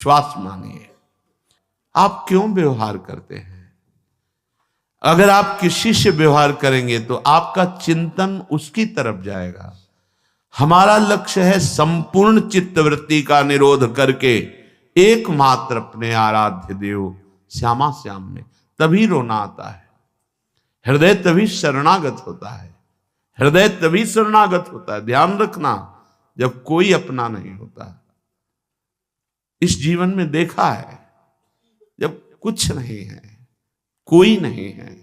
विश्वास मानिए। आप क्यों व्यवहार करते हैं? अगर आप किसी से व्यवहार करेंगे तो आपका चिंतन उसकी तरफ जाएगा। हमारा लक्ष्य है संपूर्ण चित्तवृत्ति का निरोध करके एकमात्र अपने आराध्य देव श्यामा श्याम में, तभी रोना आता है। हृदय तभी शरणागत होता है, हृदय तभी शरणागत होता है। ध्यान रखना, जब कोई अपना नहीं होता। इस जीवन में देखा है, जब कुछ नहीं है, कोई नहीं है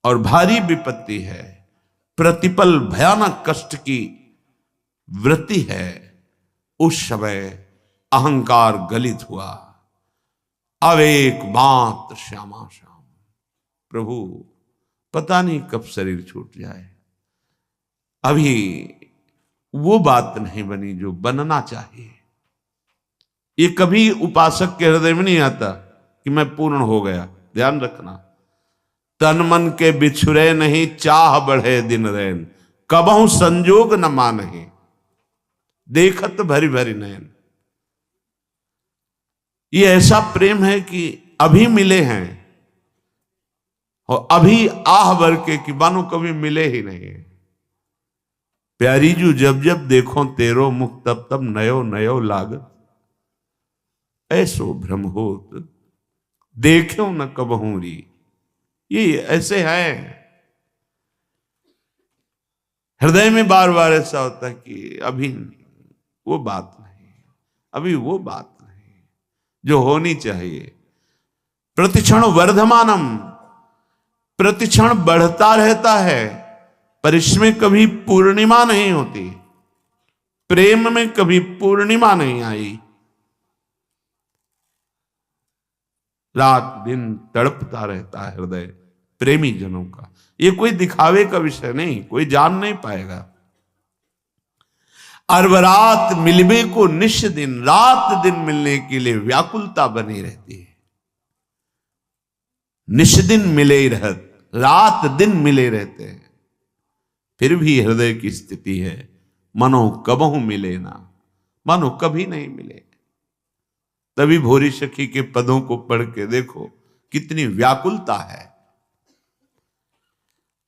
और भारी विपत्ति है, प्रतिपल भयानक कष्ट की वृत्ति है, उस समय अहंकार गलित हुआ। अब एक मात्र श्यामा श्याम, प्रभु पता नहीं कब शरीर छूट जाए। अभी वो बात नहीं बनी जो बनना चाहिए। ये कभी उपासक के हृदय में नहीं आता कि मैं पूर्ण हो गया। ध्यान रखना, तन मन के बिछुरे नहीं, चाह बढ़े दिन रैन, कबहू संजोग न मानहि, देखत भरी भरी नैन। ये ऐसा प्रेम है कि अभी मिले हैं और अभी आह भर के कि मानो कभी मिले ही नहीं। प्यारी जू जब जब देखो तेरो मुख, तब तब नयो नयो लागत, ऐसो भ्रम होत देखो न कबहू री। ये ऐसे है, हृदय में बार बार ऐसा होता है कि अभी वो बात नहीं, अभी वो बात नहीं जो होनी चाहिए। प्रतिक्षण वर्धमानम, प्रतिक्षण बढ़ता रहता है, पर इसमें कभी पूर्णिमा नहीं होती। प्रेम में कभी पूर्णिमा नहीं आई। रात दिन तड़पता रहता है हृदय प्रेमी जनों का। ये कोई दिखावे का विषय नहीं, कोई जान नहीं पाएगा। अरबरात मिलबे को निश दिन, रात दिन मिलने के लिए व्याकुलता बनी रहती है। निश दिन मिले ही रहत, रात दिन मिले रहते हैं, फिर भी हृदय की स्थिति है मनो कबहू मिले ना, मनो कभी नहीं मिले। तभी भोरी सखी के पदों को पढ़ के देखो कितनी व्याकुलता है।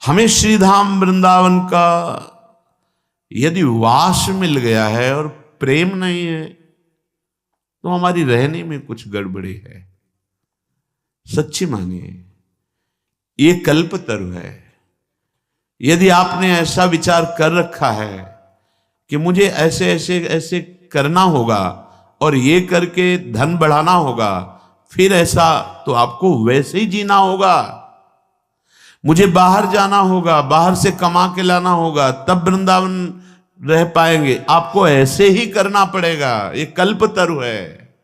हमें श्रीधाम वृंदावन का यदि वास मिल गया है और प्रेम नहीं है तो हमारी रहने में कुछ गड़बड़ी है। सच्ची मानिए, ये कल्पतरु है। यदि आपने ऐसा विचार कर रखा है कि मुझे ऐसे ऐसे ऐसे करना होगा और ये करके धन बढ़ाना होगा, फिर ऐसा तो आपको वैसे ही जीना होगा। मुझे बाहर जाना होगा, बाहर से कमा के लाना होगा, तब वृंदावन रह पाएंगे, आपको ऐसे ही करना पड़ेगा। ये कल्पतरु है।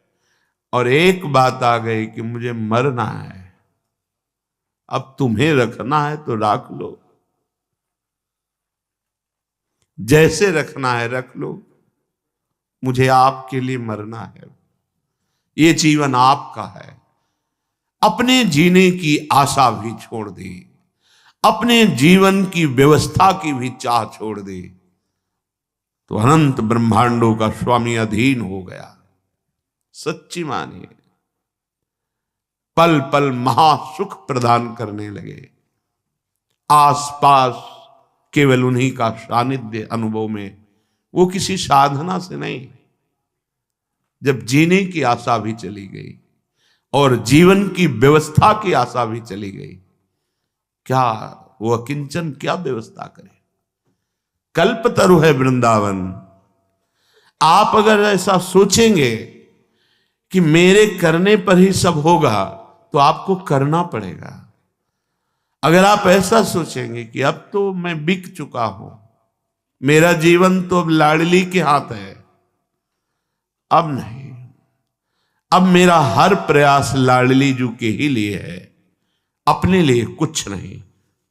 और एक बात आ गई कि मुझे मरना है, अब तुम्हें रखना है तो रख लो, जैसे रखना है रख लो, मुझे आपके लिए मरना है। ये जीवन आपका है। अपने जीने की आशा भी छोड़ दी, अपने जीवन की व्यवस्था की भी चाह छोड़ दी, तो अनंत ब्रह्मांडों का स्वामी अधीन हो गया। सच्ची मानिए, पल पल महासुख प्रदान करने लगे। आसपास केवल उन्हीं का सानिध्य अनुभव में, वो किसी साधना से नहीं। जब जीने की आशा भी चली गई और जीवन की व्यवस्था की आशा भी चली गई, क्या वो अकिंचन क्या व्यवस्था करे? कल्पतरु है वृंदावन। आप अगर ऐसा सोचेंगे कि मेरे करने पर ही सब होगा, तो आपको करना पड़ेगा। अगर आप ऐसा सोचेंगे कि अब तो मैं बिक चुका हूं, मेरा जीवन तो अब लाडली के हाथ है, अब नहीं, अब मेरा हर प्रयास लाडली जू के ही लिए है, अपने लिए कुछ नहीं,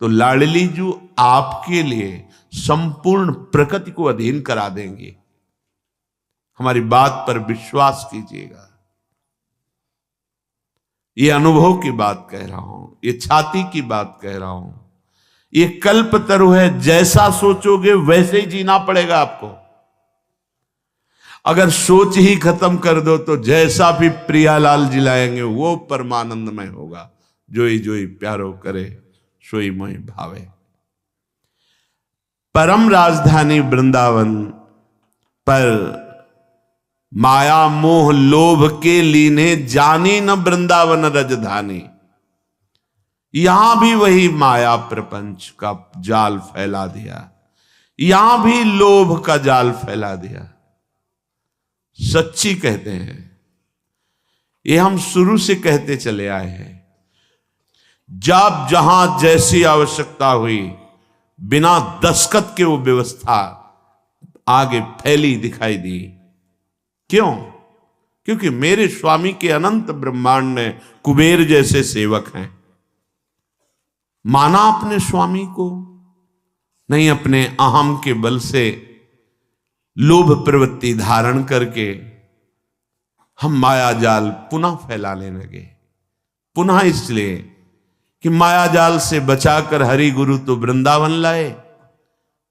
तो लाडली जू आपके लिए संपूर्ण प्रकृति को अधीन करा देंगे। हमारी बात पर विश्वास कीजिएगा। ये अनुभव की बात कह रहा हूं, ये छाती की बात कह रहा हूं। ये कल्पतरु है, जैसा सोचोगे वैसे ही जीना पड़ेगा आपको। अगर सोच ही खत्म कर दो तो जैसा भी प्रियालाल जी लाएंगे वो परमानंदमय होगा। जोई जोई प्यारो करे सोई मोहि भावे। परम राजधानी वृंदावन पर माया मोह लोभ के लीने जानी न वृंदावन रजधानी। यहां भी वही माया प्रपंच का जाल फैला दिया, यहां भी लोभ का जाल फैला दिया। सच्ची कहते हैं, ये हम शुरू से कहते चले आए हैं। जब जहां जैसी आवश्यकता हुई, बिना दस्तखत के वो व्यवस्था आगे फैली दिखाई दी। क्यों? क्योंकि मेरे स्वामी के अनंत ब्रह्मांड में कुबेर जैसे सेवक हैं। माना अपने स्वामी को, नहीं अपने अहम के बल से लोभ प्रवृत्ति धारण करके हम माया जाल पुनः फैलाने लगे। पुनः इसलिए कि माया जाल से बचाकर हरि गुरु तो वृंदावन लाए,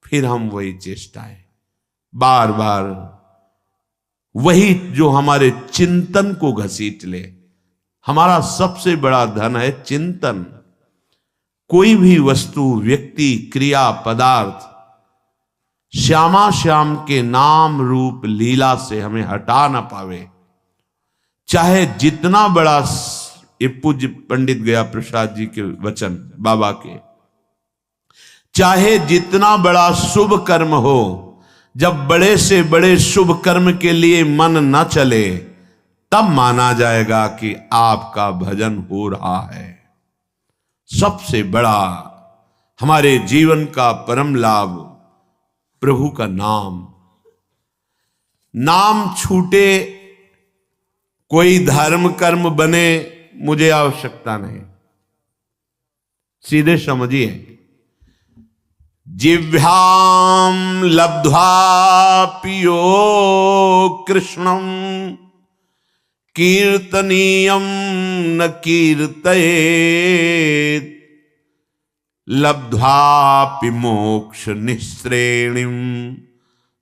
फिर हम वही चेष्टाएं बार बार, वही जो हमारे चिंतन को घसीट ले। हमारा सबसे बड़ा धन है चिंतन। कोई भी वस्तु, व्यक्ति, क्रिया, पदार्थ श्यामा श्याम के नाम रूप लीला से हमें हटा ना पावे। चाहे जितना बड़ा, ये पूज्य पंडित गया प्रसाद जी के वचन बाबा के, चाहे जितना बड़ा शुभ कर्म हो, जब बड़े से बड़े शुभ कर्म के लिए मन न चले, तब माना जाएगा कि आपका भजन हो रहा है। सबसे बड़ा हमारे जीवन का परम लाभ प्रभु का नाम। नाम छूटे, कोई धर्म कर्म बने, मुझे आवश्यकता नहीं। सीधे समझिए, जिह्वाम लब्ध्वा पियो कृष्णम कीर्तनीयम न कीर्तयेत लब्ध्वापि मोक्ष निःश्रेणिम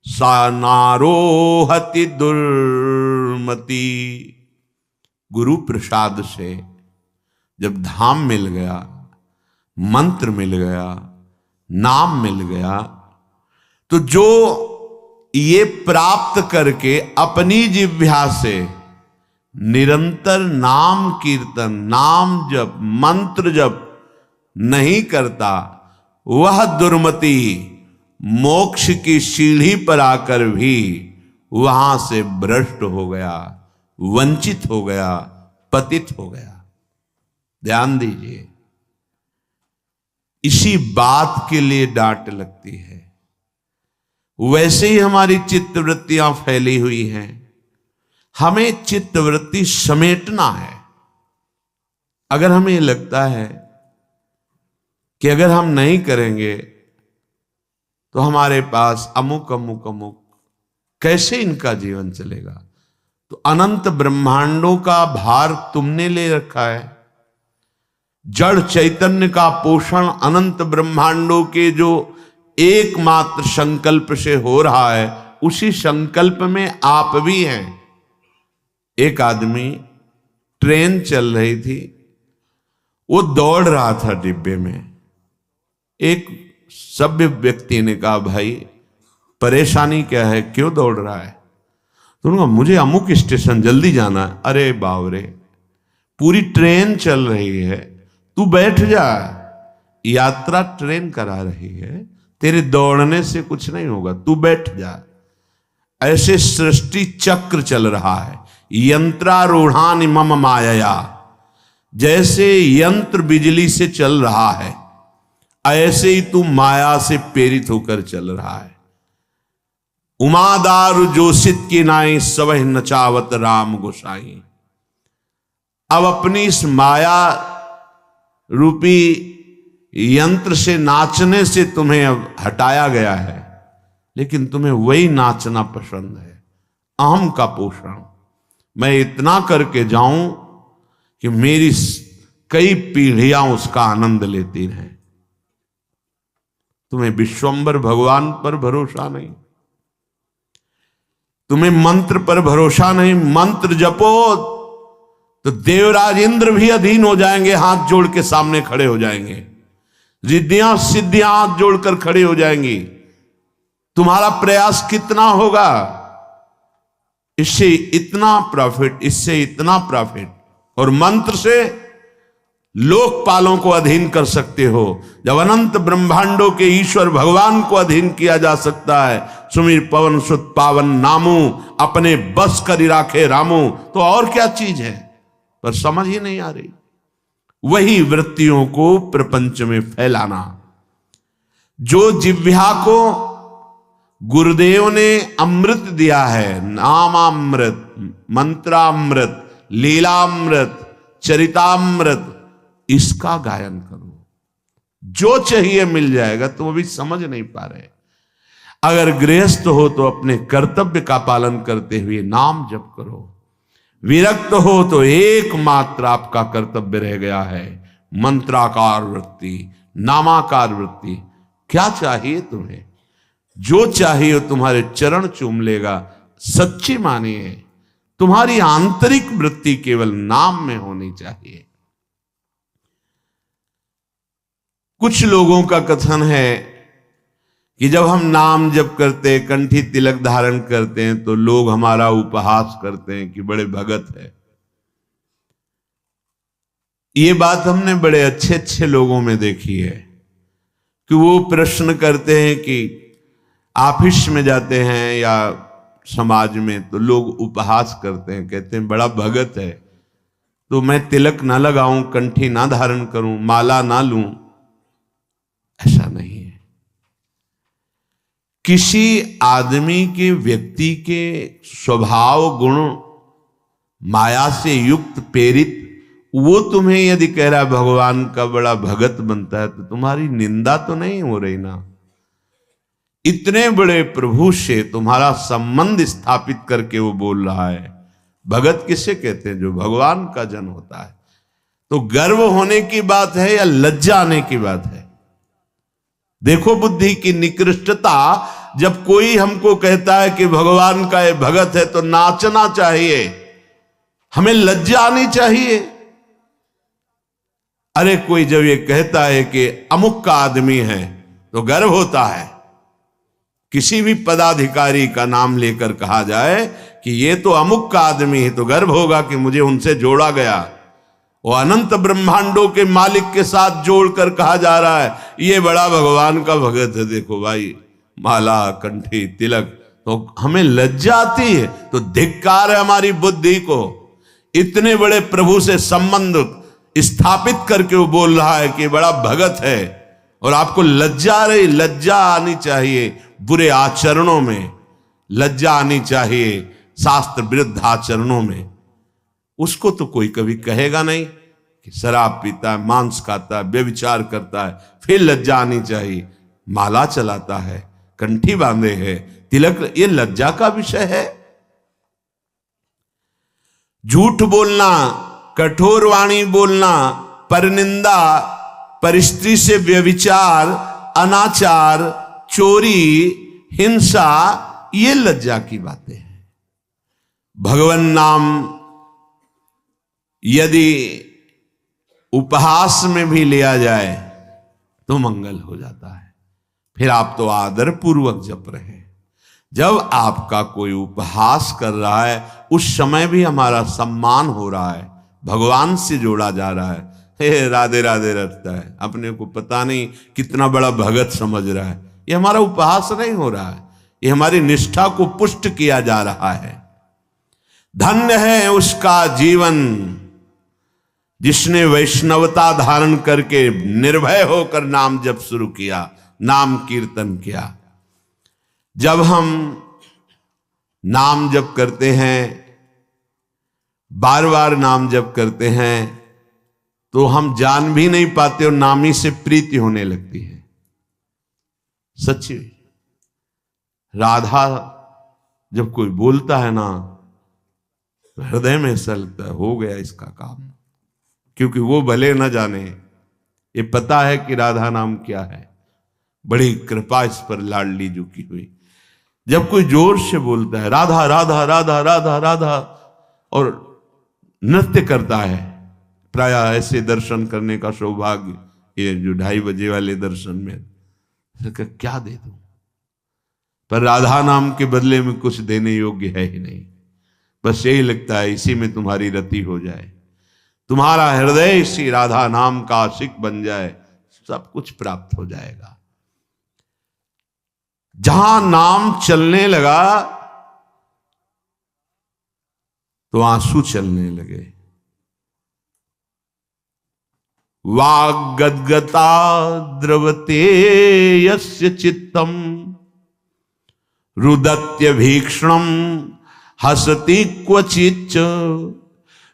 सा नारोहति दुर्मति। गुरु प्रसाद से जब धाम मिल गया, मंत्र मिल गया, नाम मिल गया, तो जो ये प्राप्त करके अपनी जिह्वा से निरंतर नाम कीर्तन, नाम जप, मंत्र जप नहीं करता, वह दुर्मति मोक्ष की सीढ़ी पर आकर भी वहां से भ्रष्ट हो गया, वंचित हो गया, पतित हो गया। ध्यान दीजिए, इसी बात के लिए डांट लगती है। वैसे ही हमारी चित्तवृत्तियां फैली हुई हैं। हमें चित्तवृत्ति समेटना है। अगर हमें लगता है कि अगर हम नहीं करेंगे तो हमारे पास अमुक अमुक अमुक, कैसे इनका जीवन चलेगा? तो अनंत ब्रह्मांडों का भार तुमने ले रखा है। जड़ चैतन्य का पोषण अनंत ब्रह्मांडों के जो एकमात्र संकल्प से हो रहा है, उसी संकल्प में आप भी हैं। एक आदमी, ट्रेन चल रही थी, वो दौड़ रहा था डिब्बे में। एक सभ्य व्यक्ति ने कहा, भाई परेशानी क्या है, क्यों दौड़ रहा है? तो उन्होंने कहा, मुझे अमुक स्टेशन जल्दी जाना है। अरे बावरे, पूरी ट्रेन चल रही है, तू बैठ जा। यात्रा ट्रेन करा रही है, तेरे दौड़ने से कुछ नहीं होगा, तू बैठ जा। ऐसे सृष्टि चक्र चल रहा है। यंत्रारूढ़ानि मम मायया, जैसे यंत्र बिजली से चल रहा है, ऐसे ही तू माया से प्रेरित होकर चल रहा है। उमादारु जोशित की नाई सवह नचावत राम गोसाई। अब अपनी इस माया रूपी यंत्र से, नाचने से तुम्हें अब हटाया गया है, लेकिन तुम्हें वही नाचना पसंद है। अहम का पोषण, मैं इतना करके जाऊं कि मेरी कई पीढ़ियां उसका आनंद लेती रहें। तुम्हें विश्वंबर भगवान पर भरोसा नहीं। तुम्हें मंत्र पर भरोसा नहीं, मंत्र जपो तो देवराज इंद्र भी अधीन हो जाएंगे, हाथ जोड़ के सामने खड़े हो जाएंगे, रिद्धियां सिद्धियां हाथ जोड़कर खड़े हो जाएंगी। तुम्हारा प्रयास कितना होगा, इससे इतना प्रॉफिट, इससे इतना प्रॉफिट। और मंत्र से लोकपालों को अधीन कर सकते हो। जब अनंत ब्रह्मांडों के ईश्वर भगवान को अधीन किया जा सकता है, सुमिर पवन सुत पावन नामू, अपने बस करी राखे रामू, तो और क्या चीज है, पर समझ ही नहीं आ रही। वही वृत्तियों को प्रपंच में फैलाना। जो जिह्वा को गुरुदेव ने अमृत दिया है, नामामृत, मंत्रामृत, लीलामृत, चरितामृत, इसका गायन करो। जो चाहिए मिल जाएगा, तो वो भी समझ नहीं पा रहे। अगर गृहस्थ हो तो अपने कर्तव्य का पालन करते हुए नाम जप करो। विरक्त हो तो एकमात्र आपका कर्तव्य रह गया है मंत्राकार वृत्ति, नामाकार वृत्ति। क्या चाहिए तुम्हें, जो चाहिए तुम्हारे चरण चूम लेगा। सच्ची मानिए, तुम्हारी आंतरिक वृत्ति केवल नाम में होनी चाहिए। कुछ लोगों का कथन है कि जब हम नाम जप करते, कंठी तिलक धारण करते हैं, तो लोग हमारा उपहास करते हैं कि बड़े भगत है। ये बात हमने बड़े अच्छे अच्छे लोगों में देखी है कि वो प्रश्न करते हैं कि ऑफिस में जाते हैं या समाज में, तो लोग उपहास करते हैं, कहते हैं बड़ा भगत है, तो मैं तिलक ना लगाऊं, कंठी ना धारण करूं, माला ना लूं। ऐसा नहीं है। किसी आदमी के, व्यक्ति के स्वभाव गुण माया से युक्त प्रेरित, वो तुम्हें यदि कह रहा है भगवान का बड़ा भगत बनता है, तो तुम्हारी निंदा तो नहीं हो रही ना। इतने बड़े प्रभु से तुम्हारा संबंध स्थापित करके वो बोल रहा है। भगत किसे कहते हैं, जो भगवान का जन होता है। तो गर्व होने की बात है या लज्जा आने की बात है। देखो बुद्धि की निकृष्टता। जब कोई हमको कहता है कि भगवान का ये भगत है, तो नाचना चाहिए, हमें लज्जा आनी चाहिए। अरे कोई जब ये कहता है कि अमुक का आदमी है, तो गर्व होता है। किसी भी पदाधिकारी का नाम लेकर कहा जाए कि ये तो अमुक का आदमी है, तो गर्व होगा कि मुझे उनसे जोड़ा गया। वो अनंत ब्रह्मांडों के मालिक के साथ जोड़कर कहा जा रहा है ये बड़ा भगवान का भगत है। देखो भाई, माला, कंठी, तिलक, तो हमें लज्जा आती है। तो धिक्कार है हमारी बुद्धि को। इतने बड़े प्रभु से संबंध स्थापित करके वो बोल रहा है कि बड़ा भगत है, और आपको लज्जा आ रही। लज्जा आनी चाहिए बुरे आचरणों में, लज्जा आनी चाहिए शास्त्र विरुद्ध आचरणों में। उसको तो कोई कभी कहेगा नहीं कि शराब पीता है, मांस खाता है, व्यभिचार करता है, फिर लज्जा आनी चाहिए। माला चलाता है, कंठी बांधे है, तिलक, ये लज्जा का विषय है। झूठ बोलना, कठोर वाणी बोलना, परनिंदा, परिस्त्री से व्यभिचार, अनाचार, चोरी, हिंसा, ये लज्जा की बातें हैं। भगवान नाम यदि उपहास में भी लिया जाए तो मंगल हो जाता है। फिर आप तो आदर पूर्वक जप रहे हैं। जब आपका कोई उपहास कर रहा है, उस समय भी हमारा सम्मान हो रहा है, भगवान से जोड़ा जा रहा है। हे राधे राधे रटता है, अपने को पता नहीं कितना बड़ा भगत समझ रहा है। ये हमारा उपहास नहीं हो रहा है, ये हमारी निष्ठा को पुष्ट किया जा रहा है। धन्य है उसका जीवन जिसने वैष्णवता धारण करके निर्भय होकर नाम जप शुरू किया, नाम कीर्तन किया। जब हम नाम जप करते हैं, बार बार नाम जप करते हैं, तो हम जान भी नहीं पाते और नामी से प्रीति होने लगती है। सच्ची राधा जब कोई बोलता है ना, हृदय में ऐसा लगता है हो गया इसका काम। क्योंकि वो भले न जाने, ये पता है कि राधा नाम क्या है। बड़ी कृपा इस पर लाडली जी की हुई। जब कोई जोर से बोलता है राधा राधा राधा राधा राधा और नृत्य करता है, प्राय ऐसे दर्शन करने का सौभाग्य, ये जो 2:30 बजे वाले दर्शन में, क्या दे दूं, पर राधा नाम के बदले में कुछ देने योग्य है ही नहीं। बस यही लगता है इसी में तुम्हारी रति हो जाए, तुम्हारा हृदय इसी राधा नाम का आशिक बन जाए, सब कुछ प्राप्त हो जाएगा। जहां नाम चलने लगा तो आंसू चलने लगे। वाग्गद्गता द्रवते यस्य चित्तम रुदत्य भीक्षणम हसति क्वचिच्च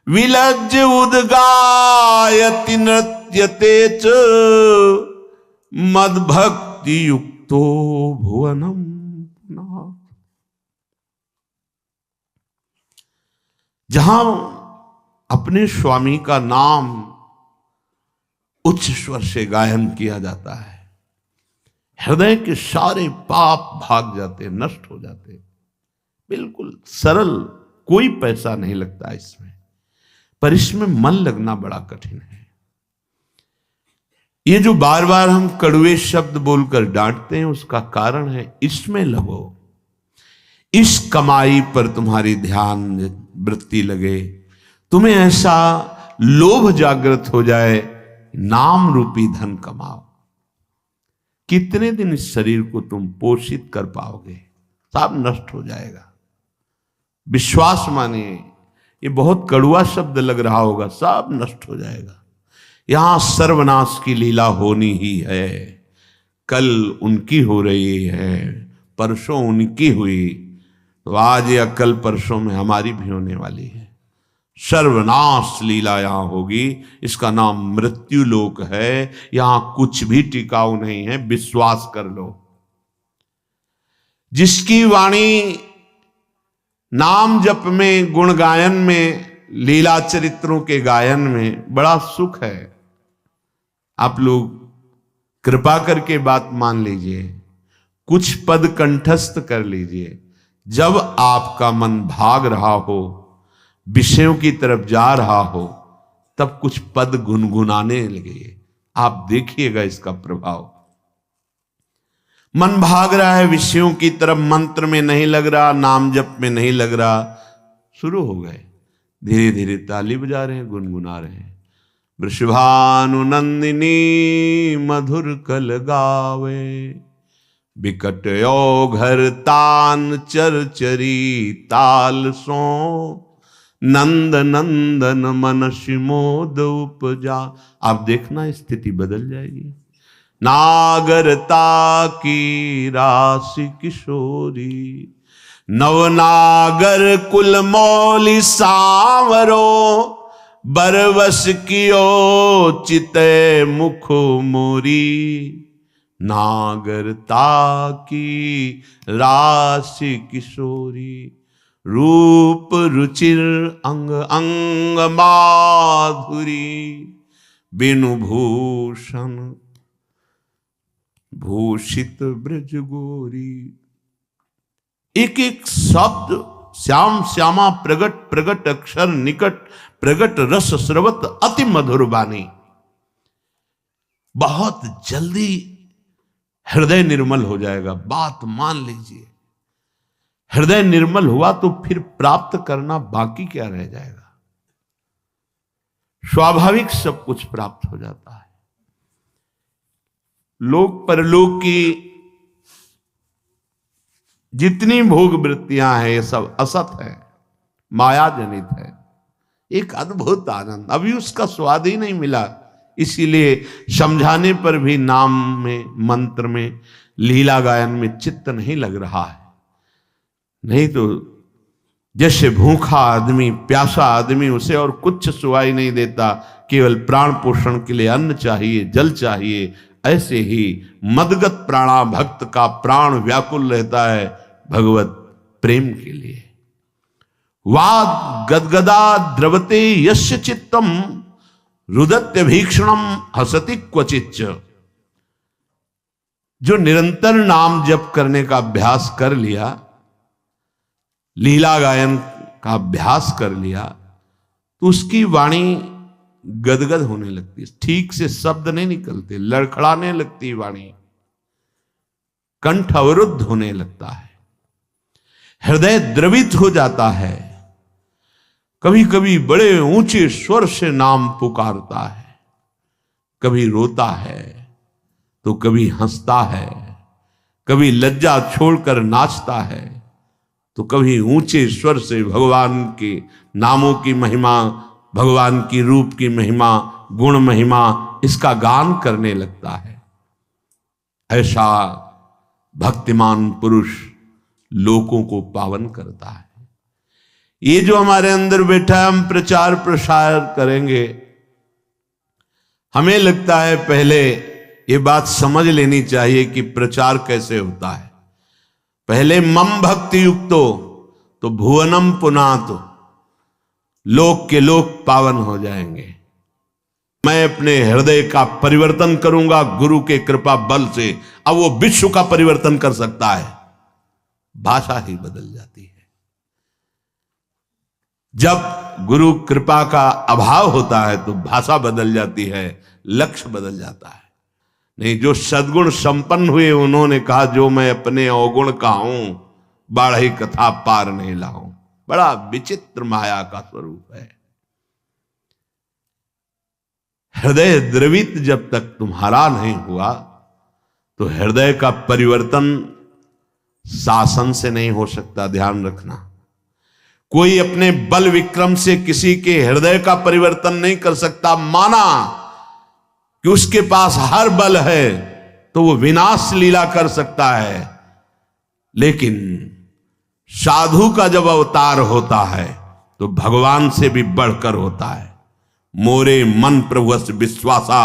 विलज्ज उद्गायति नृत्यते च मद्भक्ति युक्तो भुवनम। जहां अपने स्वामी का नाम उच्च स्वर से गायन किया जाता है, हृदय के सारे पाप भाग जाते, नष्ट हो जाते, बिल्कुल सरल, कोई पैसा नहीं लगता इसमें, पर इसमें मन लगना बड़ा कठिन है। ये जो बार बार हम कड़वे शब्द बोलकर डांटते हैं, उसका कारण है इसमें लगो, इस कमाई पर तुम्हारी ध्यान वृत्ति लगे, तुम्हें ऐसा लोभ जागृत हो जाए, नाम रूपी धन कमाओ। कितने दिन इस शरीर को तुम पोषित कर पाओगे, सब नष्ट हो जाएगा। विश्वास मानिए, ये बहुत कड़वा शब्द लग रहा होगा, सब नष्ट हो जाएगा। यहां सर्वनाश की लीला होनी ही है। कल उनकी हो रही है, परसों उनकी हुई, तो आज या कल परसों में हमारी भी होने वाली है। सर्वनाश लीला यहां होगी। इसका नाम मृत्यु लोक है। यहां कुछ भी टिकाऊ नहीं है, विश्वास कर लो। जिसकी वाणी नाम जप में, गुण गायन में, लीला चरित्रों के गायन में बड़ा सुख है। आप लोग कृपा करके बात मान लीजिए, कुछ पद कंठस्थ कर लीजिए। जब आपका मन भाग रहा हो, विषयों की तरफ जा रहा हो, तब कुछ पद गुनगुनाने लगे, आप देखिएगा इसका प्रभाव। मन भाग रहा है विषयों की तरफ, मंत्र में नहीं लग रहा, नाम जप में नहीं लग रहा, शुरू हो गए, धीरे धीरे ताली बजा रहे हैं, गुनगुना रहे हैं। वृषभानुनंदिनी मधुर कल गावे, बिकट घर तान चरचरी ताल सो, नंद नंदन मन शिमोद उपजा। आप देखना स्थिति बदल जाएगी। नागरता की राशि किशोरी, नवनागर कुल मौली सांवरो, बरवस कियो चिते मुख मोरी। नागरता की राशि किशोरी, रूप रुचिर अंग अंग माधुरी, बिनु भूषण भूषित ब्रज गोरी। एक एक शब्द श्याम श्यामा प्रगट प्रगट अक्षर निकट, प्रगट रस स्रवत अति मधुर बानी। बहुत जल्दी हृदय निर्मल हो जाएगा। बात मान लीजिए, हृदय निर्मल हुआ तो फिर प्राप्त करना बाकी क्या रह जाएगा। स्वाभाविक सब कुछ प्राप्त हो जाता है। लोक परलोक की जितनी भोग वृत्तियां हैं, ये सब असत है, माया जनित है। एक अद्भुत आनंद, अभी उसका स्वाद ही नहीं मिला, इसीलिए समझाने पर भी नाम में, मंत्र में, लीला गायन में चित्त नहीं लग रहा है। नहीं तो जैसे भूखा आदमी, प्यासा आदमी, उसे और कुछ सुवाई नहीं देता, केवल प्राण पोषण के लिए अन्न चाहिए, जल चाहिए, ऐसे ही मदगत प्राणा भक्त का प्राण व्याकुल रहता है भगवत प्रेम के लिए। वाद गदगदा द्रवते यस्य चित्तम, रुदत्य भीक्षणम हसति क्वचिच्च। जो निरंतर नाम जप करने का अभ्यास कर लिया, लीला गायन का अभ्यास कर लिया, तो उसकी वाणी गदगद होने लगती है, ठीक से शब्द नहीं निकलते, लड़खड़ाने लगती वाणी, कंठ अवरुद्ध होने लगता है, हृदय द्रवित हो जाता है। कभी कभी बड़े ऊंचे स्वर से नाम पुकारता है, कभी रोता है तो कभी हंसता है, कभी लज्जा छोड़कर नाचता है, तो कभी ऊंचे स्वर से भगवान के नामों की महिमा, भगवान की रूप की महिमा, गुण महिमा, इसका गान करने लगता है। ऐसा भक्तिमान पुरुष लोगों को पावन करता है। ये जो हमारे अंदर बैठा है, हम प्रचार प्रसार करेंगे, हमें लगता है पहले ये बात समझ लेनी चाहिए कि प्रचार कैसे होता है। पहले मम भक्ति युक्तो तो भुवनम पुनातो, लोक के लोक पावन हो जाएंगे। मैं अपने हृदय का परिवर्तन करूंगा गुरु के कृपा बल से। अब वो विश्व का परिवर्तन कर सकता है, भाषा ही बदल जाती है। जब गुरु कृपा का अभाव होता है तो भाषा बदल जाती है, लक्ष्य बदल जाता है। नहीं, जो सद्गुण संपन्न हुए उन्होंने कहा, जो मैं अपने अवगुण का हूं, बाढ़ी कथा पार नहीं लाऊं। बड़ा विचित्र माया का स्वरूप है। हृदय द्रवित जब तक तुम्हारा नहीं हुआ तो हृदय का परिवर्तन शासन से नहीं हो सकता। ध्यान रखना, कोई अपने बल विक्रम से किसी के हृदय का परिवर्तन नहीं कर सकता। माना कि उसके पास हर बल है तो वो विनाश लीला कर सकता है, लेकिन साधु का जब अवतार होता है तो भगवान से भी बढ़कर होता है। मोरे मन प्रभुस विश्वासा,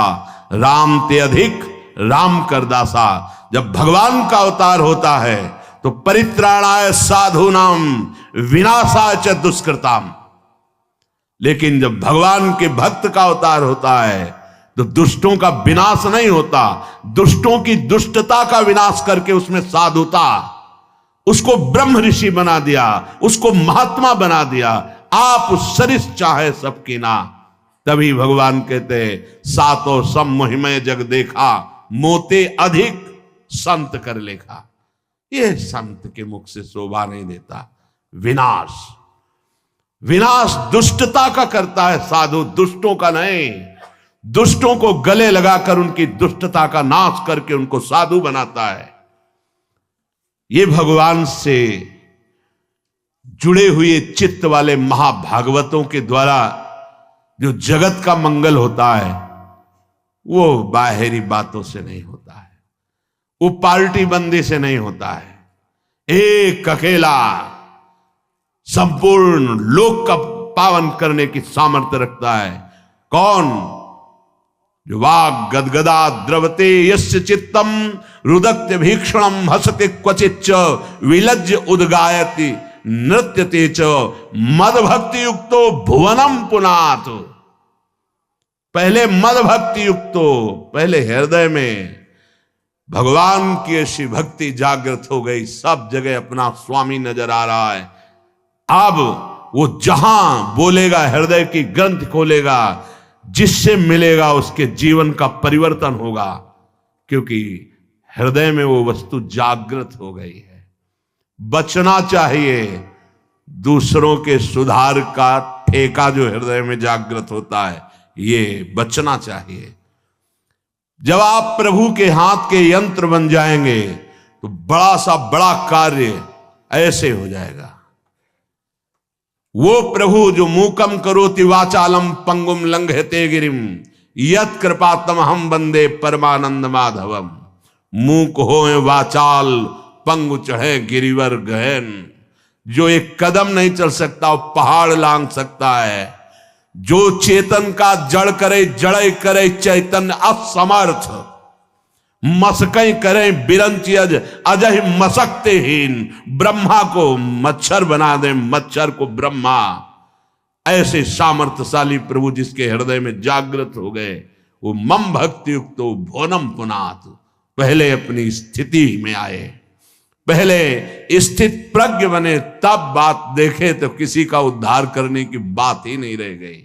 राम ते अधिक राम करदासा। जब भगवान का अवतार होता है तो परित्राणाय साधूनाम विनाशाय च दुष्कृताम। लेकिन जब भगवान के भक्त का अवतार होता है तो दुष्टों का विनाश नहीं होता, दुष्टों की दुष्टता का विनाश करके उसमें साधुता, उसको ब्रह्म ऋषि बना दिया, उसको महात्मा बना दिया। आप सरिस चाहे सबकी ना, तभी भगवान कहते सातों सम मोहिमय जग देखा, मोते अधिक संत कर लेखा। यह संत के मुख से शोभा नहीं देता। विनाश, विनाश दुष्टता का करता है साधु, दुष्टों का नहीं। दुष्टों को गले लगाकर उनकी दुष्टता का नाश करके उनको साधु बनाता है। ये भगवान से जुड़े हुए चित्त वाले महाभागवतों के द्वारा जो जगत का मंगल होता है वो बाहरी बातों से नहीं होता है, वो पार्टी बंदी से नहीं होता है। एक अकेला संपूर्ण लोक का पावन करने की सामर्थ्य रखता है। कौन? जो वाग गदगदा द्रवते यस्य चित्तम रुदक्त्य भीक्षणम हसते क्वचिच्च विलज्ज उद्गायति नृत्यते च मद भक्ति युक्तो भुवनम पुनात। पहले मद भक्ति युक्तो, पहले हृदय में भगवान की ऐसी भक्ति जागृत हो गई, सब जगह अपना स्वामी नजर आ रहा है। अब वो जहां बोलेगा, हृदय की ग्रंथ खोलेगा, जिससे मिलेगा उसके जीवन का परिवर्तन होगा, क्योंकि हृदय में वो वस्तु जागृत हो गई है। बचना चाहिए दूसरों के सुधार का ठेका जो हृदय में जागृत होता है, ये बचना चाहिए। जब आप प्रभु के हाथ के यंत्र बन जाएंगे तो बड़ा सा बड़ा कार्य ऐसे हो जाएगा। वो प्रभु जो मूकम करोति वाचालम पंगुम लंघयते गिरिम यत् कृपातम हम वंदे परमानंद माधवम। मूक होए वाचाल पंगु चढ़े गिरिवर गहन। जो एक कदम नहीं चल सकता वो पहाड़ लांग सकता है। जो चेतन का जड़ करे जड़े करे चैतन्य असमर्थ। मसकई करें बिरंची अजय मसकते हीन। ब्रह्मा को मच्छर बना दे, मच्छर को ब्रह्मा। ऐसे सामर्थ्यशाली प्रभु जिसके हृदय में जागृत हो गए, वो मम भक्ति युक्त भुवनम पुनात, पहले अपनी स्थिति में आए, पहले स्थित प्रज्ञ बने, तब बात देखे तो किसी का उद्धार करने की बात ही नहीं रह गई।